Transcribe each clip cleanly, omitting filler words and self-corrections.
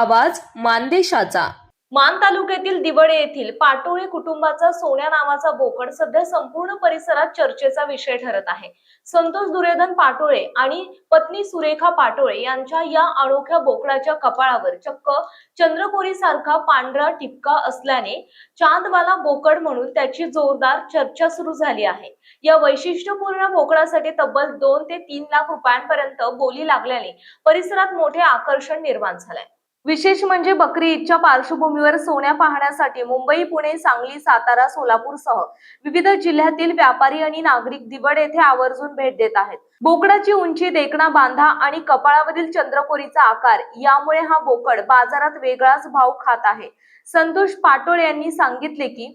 आवाज मानदेशाचा। मान तालुक्यातील दिवडे येथील पाटोळे कुटुंबाचा सोन्या नावाचा बोकड सध्या संपूर्ण परिसरात चर्चेचा विषय ठरत आहे। संतोष दुर्योधन पाटोळे आणि पत्नी सुरेखा पाटोळे यांच्या या अनोख्या बोकडाच्या कपाळावर चक्क चंद्रकोरी सारखा पांढरा टिपका असल्याने चांदवाला बोकड म्हणून त्याची जोरदार चर्चा सुरू झाली आहे। या वैशिष्ट्यपूर्ण बोकडासाठी तब्बल 2 ते 3 लाख रुपयांपर्यंत बोली लागल्याने परिसरात मोठे आकर्षण निर्माण झाले। विशेष म्हणजे बकरी ईदच्या पार्श्वभूमीवर सोन्या पाहण्यासाठी मुंबई, पुणे, सांगली, सातारा, सोलापूरसह विविध जिल्ह्यातील व्यापारी आणि नागरिक दिवड येथे आवर्जून भेट देत आहेत। बोकडाची उंची, देखणा, बांधा आणि कपाळावरील चंद्रकोरीचा आकार यामुळे हा बोकड बाजारात वेगळाच भाव खात आहे। संतोष पाटोळे यांनी सांगितले की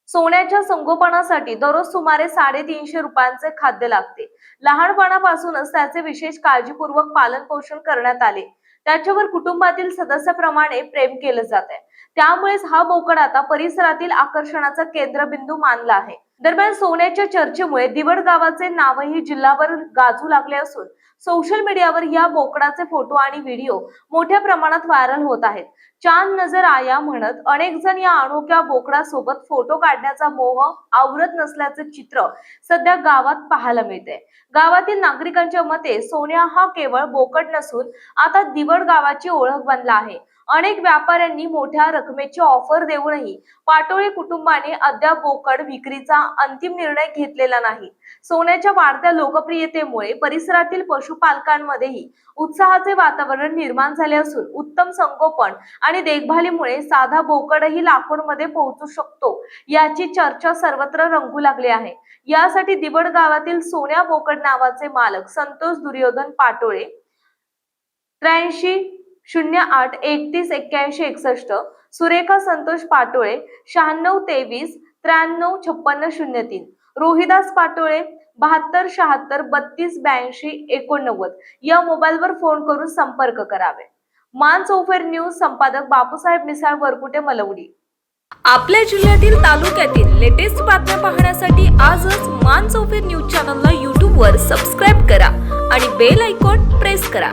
सोन्याच्या संगोपनासाठी दररोज सुमारे 350 रुपयांचे खाद्य लागते। लहानपणापासूनच त्याचे विशेष काळजीपूर्वक पालन पोषण करण्यात आले। त्याच्यावर कुटुंबातील सदस्याप्रमाणे प्रेम केले जाते। त्यामुळेच हा बोकड आता परिसरातील आकर्षणाचा केंद्रबिंदू मानला आहे। दरम्यान सोन्याच्या चर्चेमुळे दिवड गावाचे नावही जिल्हाभर गाजू लागले असून सोशल मीडियावर या बोकडाचे फोटो आणि व्हिडिओ मोठ्या प्रमाणात व्हायरल होत आहेत। चांद नजर आया म्हणत अनेक जण या अनोख्या बोकडासोबत फोटो काढण्याचा मोह आवरत नसल्याचे चित्र सध्या गावात पाहायला मिळते। गावातील नागरिकांच्या मते सोन्या हा केवळ बोकड नसून आता दिवड गावाची ओळख बनला आहे। अनेक व्यापाऱ्यांनी मोठ्या रकमेची ऑफर देऊनही पाटोळे कुटुंबाने अद्याप बोकड विक्रीचा अंतिम निर्णय घेतलेला नाही। सोन्याच्या वाढत्या लोकप्रियतेमुळे परिसरातील पशुपालकांमध्येही उत्साहाचे वातावरण निर्माण झाले असून उत्तम संगोपन आणि देखभालीमुळे साधा बोकडही लाखोंमध्ये पोहोचू शकतो याची चर्चा सर्वत्र रंगू लागली आहे। यासाठी दिवड गावातील सोन्या बोकड नावाचे मालक संतोष दुर्योधन पाटोळे 8308 31 81 61, सुरेखा संतोष पाटोळे 96 23 93 56 03, रोहिदास पाटोळे 72 76 32 82 89 या मोबाईलवर फोन करून संपर्क करावे। मान चौफेर न्यूज संपादक बापूसाहेब मिसाळ, वरकुटे, मलवडी। आपल्या जिल्ह्यातील तालुक्यातील लेटेस्ट बातम्या पाहण्यासाठी आजच मान चौफेर न्यूज चॅनलला YouTube वर सबस्क्राईब करा आणि बेल आयकॉन प्रेस करा।